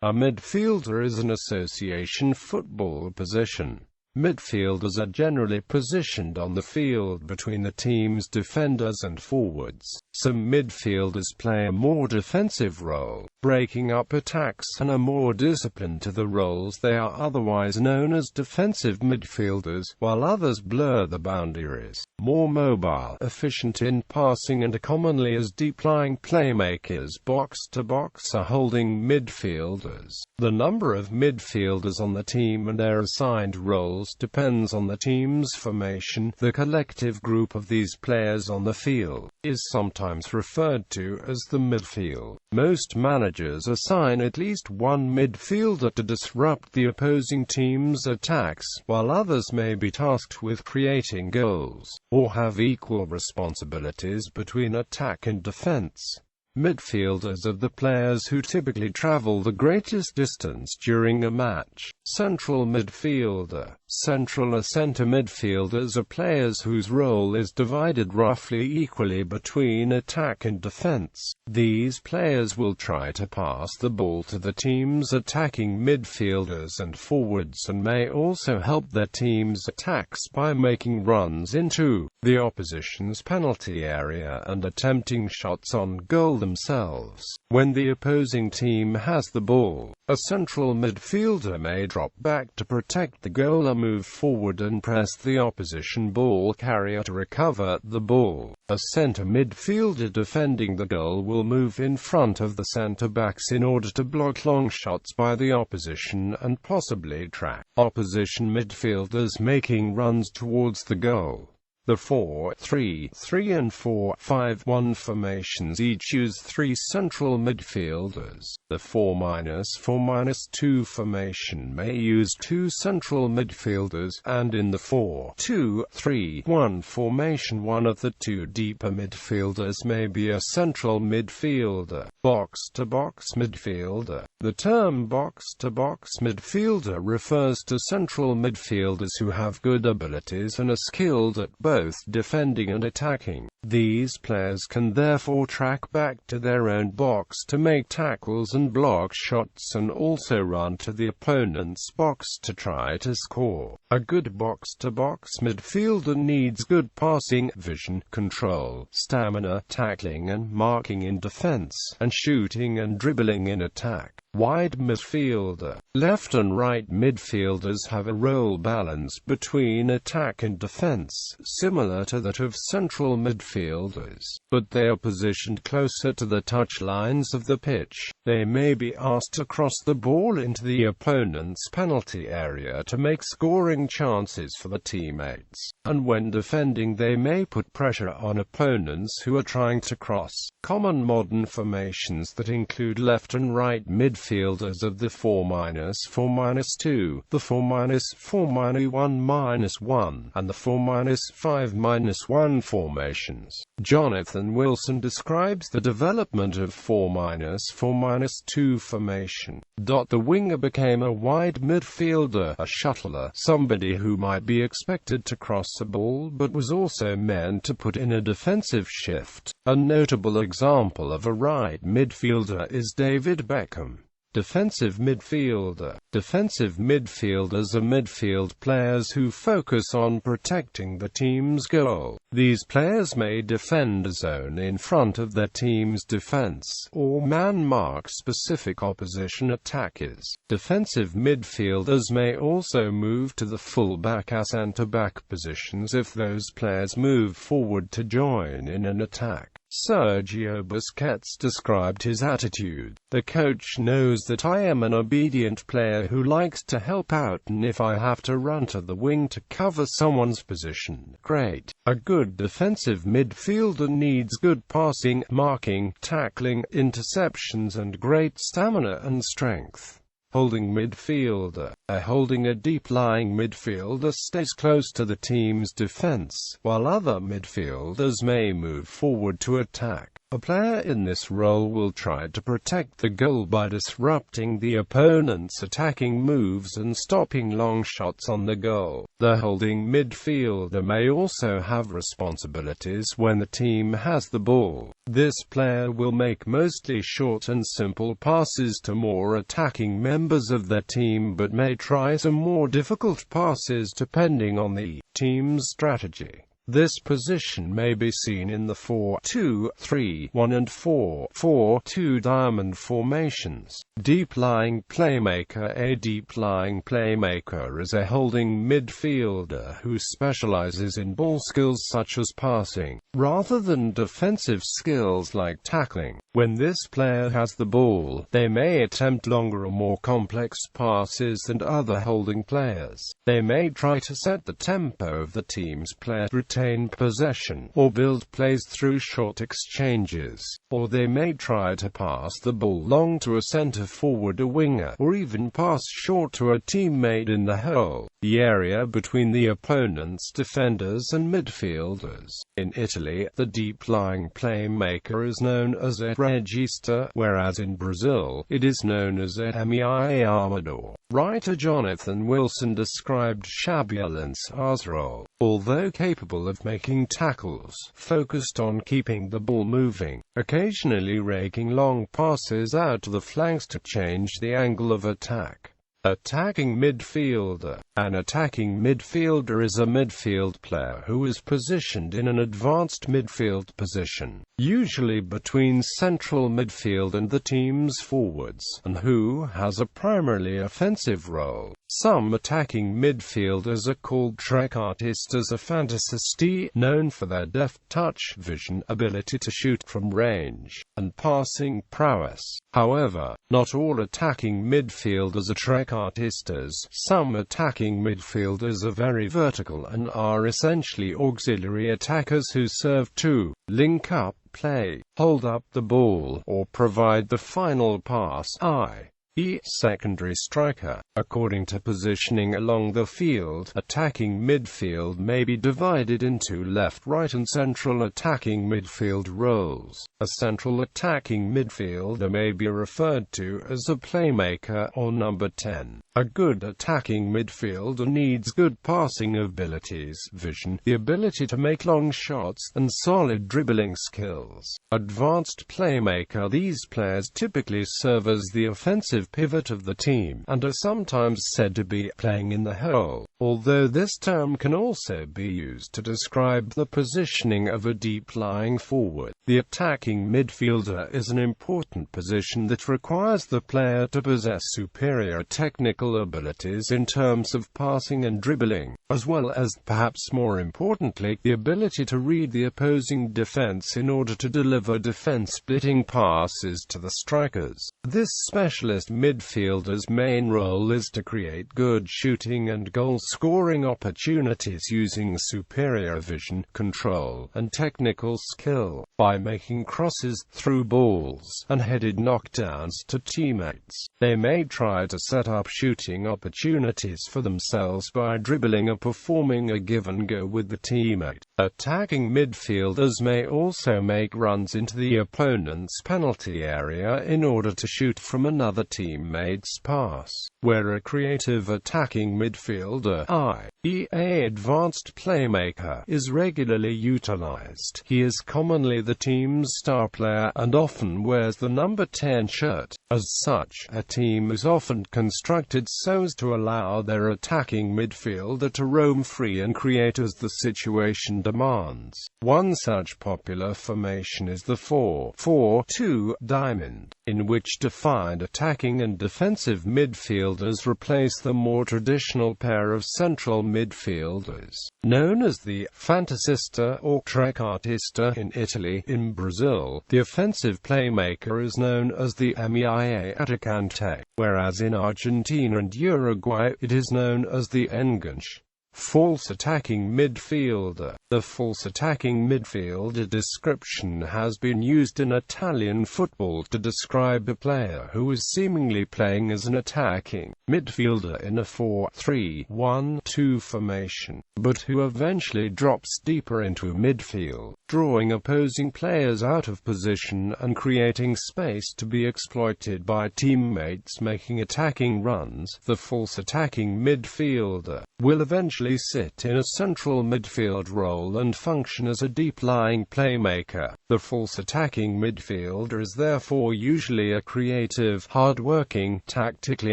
A midfielder is an association football position. Midfielders are generally positioned on the field between the team's defenders and forwards. Some midfielders play a more defensive role, breaking up attacks, and are more disciplined to the roles. They are otherwise known as defensive midfielders, while others blur the boundaries. More mobile, efficient in passing, and commonly as deep-lying playmakers, box-to-box, are holding midfielders. The number of midfielders on the team and their assigned roles depends on the team's formation. The collective group of these players on the field is sometimes referred to as the midfield. Most managers assign at least one midfielder to disrupt the opposing team's attacks, while others may be tasked with creating goals, or have equal responsibilities between attack and defense. Midfielders are the players who typically travel the greatest distance during a match. Central midfielder. Central or center midfielders are players whose role is divided roughly equally between attack and defense. These players will try to pass the ball to the team's attacking midfielders and forwards, and may also help their team's attacks by making runs into the opposition's penalty area and attempting shots on goal themselves. When the opposing team has the ball, a central midfielder may drop back to protect the goal or move forward and press the opposition ball carrier to recover the ball. A center midfielder defending the goal will move in front of the center-backs in order to block long shots by the opposition and possibly track opposition midfielders making runs towards the goal. The 4-3-3 and 4-5-1 formations each use three central midfielders. The 4-4-2 formation may use two central midfielders, and in the 4-2-3-1 formation one of the two deeper midfielders may be a central midfielder. Box-to-box midfielder. The term box-to-box midfielder refers to central midfielders who have good abilities and are skilled at both defending and attacking. These players can therefore track back to their own box to make tackles and block shots, and also run to the opponent's box to try to score. A good box-to-box midfielder needs good passing, vision, control, stamina, tackling and marking in defense, and shooting and dribbling in attack. Wide midfielder. Left and right midfielders have a role balance between attack and defense, similar to that of central midfielders, but they are positioned closer to the touch lines of the pitch. They may be asked to cross the ball into the opponent's penalty area to make scoring chances for the teammates, and when defending they may put pressure on opponents who are trying to cross. Common modern formations that include left and right midfielders of the 4-4-2, the 4-4-1-1, and the 4-5-1 formations. Jonathan Wilson describes the development of 4-4-2 formation. The winger became a wide midfielder, a shuttler, somebody who might be expected to cross a ball but was also meant to put in a defensive shift. A notable example of a right midfielder is David Beckham. Defensive midfielder. Defensive midfielders are midfield players who focus on protecting the team's goal. These players may defend a zone in front of their team's defense, or man-mark specific opposition attackers. Defensive midfielders may also move to the full-back or centre-back positions if those players move forward to join in an attack. Sergio Busquets described his attitude. "The coach knows that I am an obedient player who likes to help out, and if I have to run to the wing to cover someone's position, great." A good defensive midfielder needs good passing, marking, tackling, interceptions and great stamina and strength. Holding midfielder. Holding a deep-lying midfielder stays close to the team's defense, while other midfielders may move forward to attack. A player in this role will try to protect the goal by disrupting the opponent's attacking moves and stopping long shots on the goal. The holding midfielder may also have responsibilities when the team has the ball. This player will make mostly short and simple passes to more attacking members of their team, but may try some more difficult passes depending on the team's strategy. This position may be seen in the 4-2-3-1 and 4-4-2 diamond formations. Deep-lying playmaker. A deep-lying playmaker is a holding midfielder who specializes in ball skills such as passing, rather than defensive skills like tackling. When this player has the ball, they may attempt longer or more complex passes than other holding players. They may try to set the tempo of the team's play, retain possession, or build plays through short exchanges. Or they may try to pass the ball long to a center forward, a winger, or even pass short to a teammate in the hole, the area between the opponent's defenders and midfielders. In Italy, the deep-lying playmaker is known as a regista, whereas in Brazil, it is known as a meia armador. Writer Jonathan Wilson described Xabi Alonso's role. Although capable of making tackles, focused on keeping the ball moving, occasionally raking long passes out to the flanks to change the angle of attack. Attacking midfielder. An attacking midfielder is a midfield player who is positioned in an advanced midfield position, usually between central midfield and the team's forwards, and who has a primarily offensive role. Some attacking midfielders are called trequartistas or fantasisti, known for their deft touch, vision, ability to shoot from range, and passing prowess. However, not all attacking midfielders are trequartistas. Some attacking midfielders are very vertical and are essentially auxiliary attackers who serve to link up play, hold up the ball, or provide the final pass, i.e. secondary striker. According to positioning along the field, attacking midfield may be divided into left, right and central attacking midfield roles. A central attacking midfielder may be referred to as a playmaker or number 10. A good attacking midfielder needs good passing abilities, vision, the ability to make long shots, and solid dribbling skills. Advanced playmaker. These players typically serve as the offensive pivot of the team, and are sometimes said to be playing in the hole, although this term can also be used to describe the positioning of a deep-lying forward. The attacking midfielder is an important position that requires the player to possess superior technical abilities in terms of passing and dribbling, as well as, perhaps more importantly, the ability to read the opposing defense in order to deliver defense-splitting passes to the strikers. This specialist midfielder's main role is to create good shooting and goal-scoring opportunities using superior vision, control, and technical skill, by making crosses, through balls, and headed knockdowns to teammates. They may try to set up shooting opportunities for themselves by dribbling or performing a give-and-go with the teammate. Attacking midfielders may also make runs into the opponent's penalty area in order to shoot from another teammate's pass, where a creative attacking midfielder, i.e. an advanced playmaker, is regularly utilized. He is commonly the team's star player and often wears the number 10 shirt. As such, a team is often constructed so as to allow their attacking midfielder to roam free and create as the situation demands. One such popular formation is the 4-4-2 diamond, in which defined attacking and defensive midfielders replace the more traditional pair of central midfielders, known as the fantasista or trequartista in Italy. In Brazil, the offensive playmaker is known as the meia atacante, whereas in Argentina and Uruguay, it is known as the enganche. False attacking midfielder. The false attacking midfielder description has been used in Italian football to describe a player who is seemingly playing as an attacking midfielder in a 4-3-1-2 formation, but who eventually drops deeper into midfield, drawing opposing players out of position and creating space to be exploited by teammates making attacking runs. The false attacking midfielder will eventually sit in a central midfield role and function as a deep-lying playmaker. The false attacking midfielder is therefore usually a creative, hard-working, tactically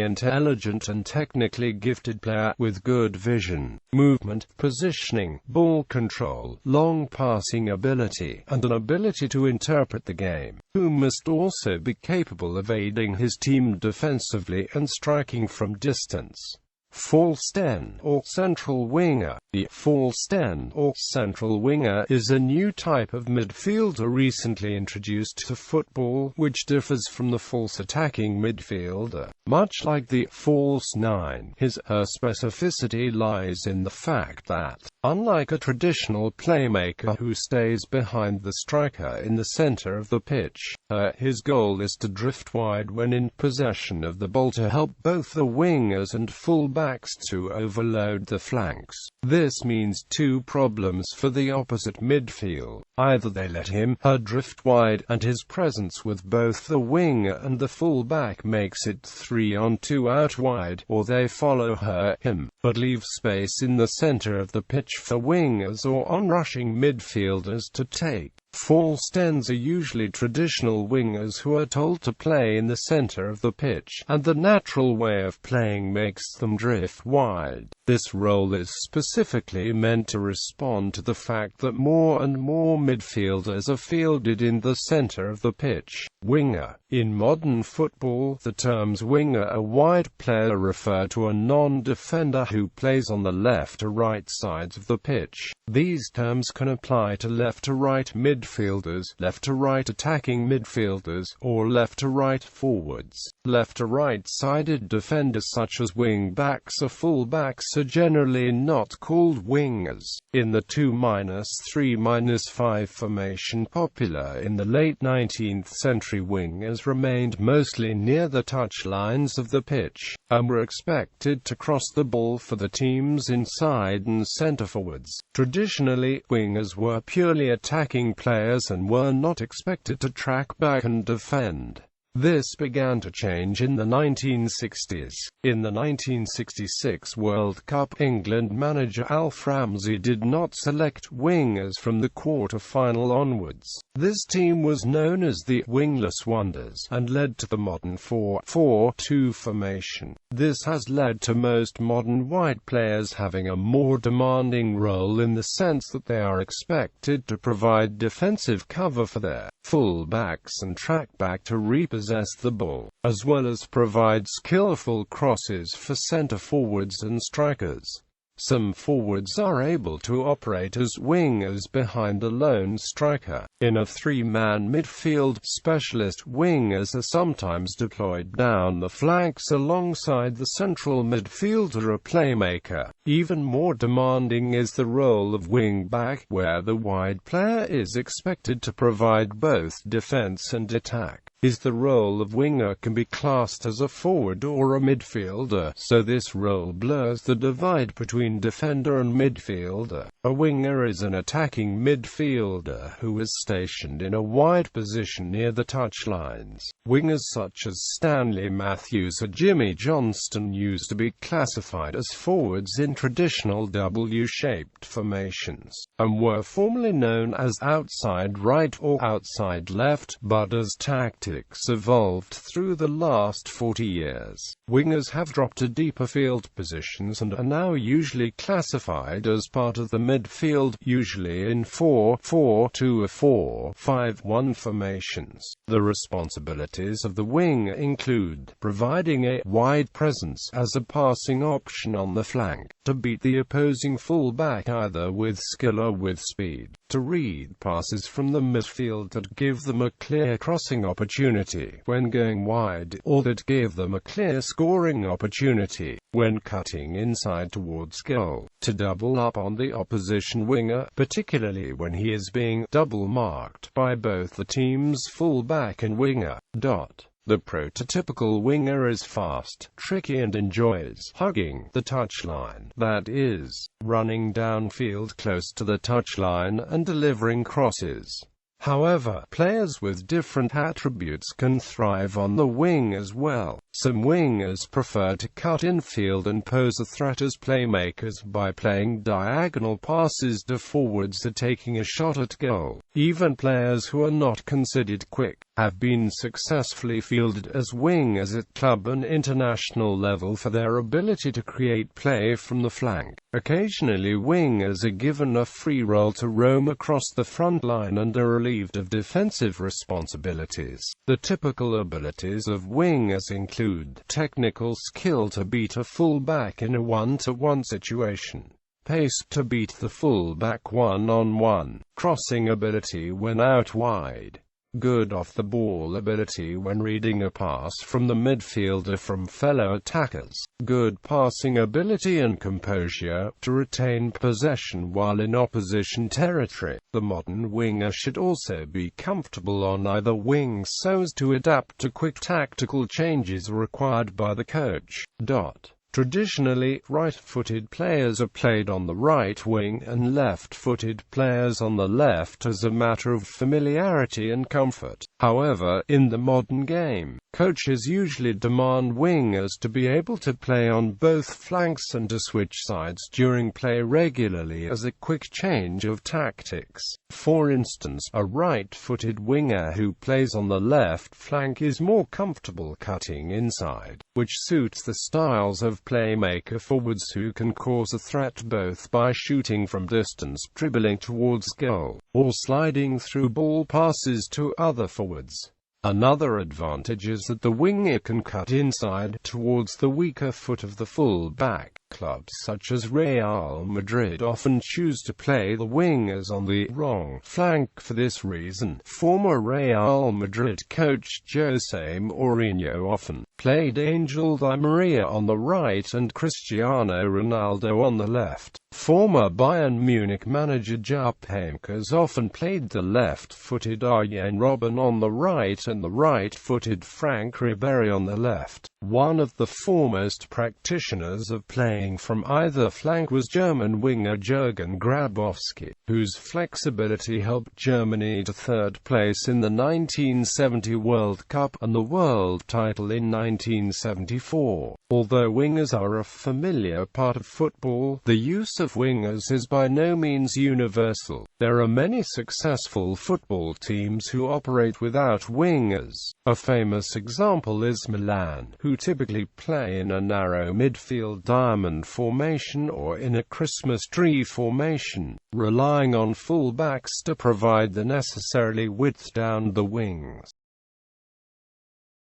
intelligent and technically gifted player with good vision, movement, positioning, ball control, long passing ability, and an ability to interpret the game, who must also be capable of aiding his team defensively and striking from distance. False 10 or central winger. The false 10 or central winger is a new type of midfielder recently introduced to football, which differs from the false attacking midfielder. Much like the false 9, her specificity lies in the fact that, unlike a traditional playmaker who stays behind the striker in the center of the pitch, his goal is to drift wide when in possession of the ball to help both the wingers and full-backs to overload the flanks. This means two problems for the opposite midfield. Either they let her drift wide, and his presence with both the winger and the full-back makes it 3-on-2 out wide, or they follow him, but leave space in the center of the pitch for wingers or onrushing midfielders to take. False 10s are usually traditional wingers who are told to play in the center of the pitch, and the natural way of playing makes them drift wide. This role is specifically meant to respond to the fact that more and more midfielders are fielded in the center of the pitch. Winger. In modern football, the terms winger, a wide player, refer to a non-defender who plays on the left or right sides of the pitch. These terms can apply to left-to-right midfielders, left-to-right attacking midfielders, or left-to-right forwards. Left-to-right-sided defenders such as wing-backs or full-backs are generally not called wingers. In the 2-3-5 formation popular in the late 19th century, wingers remained mostly near the touchlines of the pitch, and were expected to cross the ball for the team's inside and centre forwards. Traditionally, wingers were purely attacking players and were not expected to track back and defend. This began to change in the 1960s. In the 1966 World Cup, England manager Alf Ramsey did not select wingers from the quarter-final onwards. This team was known as the Wingless Wonders, and led to the modern 4-4-2 formation. This has led to most modern wide players having a more demanding role in the sense that they are expected to provide defensive cover for their full-backs and track back to repossess the ball, as well as provide skillful crosses for centre-forwards and strikers. Some forwards are able to operate as wingers behind a lone striker. In a three-man midfield, specialist wingers are sometimes deployed down the flanks alongside the central midfielder or playmaker. Even more demanding is the role of wing-back, where the wide player is expected to provide both defense and attack. The role of winger can be classed as a forward or a midfielder, so this role blurs the divide between defender and midfielder. A winger is an attacking midfielder who is stationed in a wide position near the touchlines. Wingers such as Stanley Matthews or Jimmy Johnston used to be classified as forwards in traditional W-shaped formations, and were formerly known as outside right or outside left, but as tactics evolved through the last 40 years, wingers have dropped to deeper field positions and are now usually classified as part of the midfield, usually in 4-4-2 or 4-5-1 formations. The responsibilities of the wing include providing a wide presence as a passing option on the flank, to beat the opposing full-back either with skill or with speed, to read passes from the midfield that give them a clear crossing opportunity when going wide, or that give them a clear scoring opportunity when cutting inside towards goal, to double up on the opposition winger, particularly when he is being double-marked by both the team's full-back and winger. The prototypical winger is fast, tricky and enjoys hugging the touchline, that is, running downfield close to the touchline and delivering crosses. However, players with different attributes can thrive on the wing as well. Some wingers prefer to cut infield and pose a threat as playmakers by playing diagonal passes to forwards or taking a shot at goal. Even players who are not considered quick have been successfully fielded as wingers at club and international level for their ability to create play from the flank. Occasionally wingers are given a free role to roam across the front line and are relieved of defensive responsibilities. The typical abilities of wingers include technical skill to beat a full-back in a one-to-one situation, pace to beat the full-back one-on-one, crossing ability when out wide, good off-the-ball ability when reading a pass from the midfielder from fellow attackers, good passing ability and composure to retain possession while in opposition territory. The modern winger should also be comfortable on either wing so as to adapt to quick tactical changes required by the coach. Traditionally, right-footed players are played on the right wing and left-footed players on the left as a matter of familiarity and comfort. However, in the modern game, coaches usually demand wingers to be able to play on both flanks and to switch sides during play regularly as a quick change of tactics. For instance, a right-footed winger who plays on the left flank is more comfortable cutting inside, which suits the styles of playmaker forwards who can cause a threat both by shooting from distance, dribbling towards goal, or sliding through ball passes to other forwards. Another advantage is that the winger can cut inside towards the weaker foot of the full-back. Clubs such as Real Madrid often choose to play the wingers on the wrong flank for this reason. Former Real Madrid coach José Mourinho often played Angel Di Maria on the right and Cristiano Ronaldo on the left. Former Bayern Munich manager Jupp Heynckes often played the left-footed Arjen Robben on the right and the right-footed Franck Ribéry on the left. One of the foremost practitioners of playing from either flank was German winger Jürgen Grabowski, whose flexibility helped Germany to third place in the 1970 World Cup and the world title in 1974. Although wingers are a familiar part of football, the use of wingers is by no means universal. There are many successful football teams who operate without wingers. A famous example is Milan, who typically play in a narrow midfield diamond formation or in a Christmas tree formation, relying on full-backs to provide the necessary width down the wings.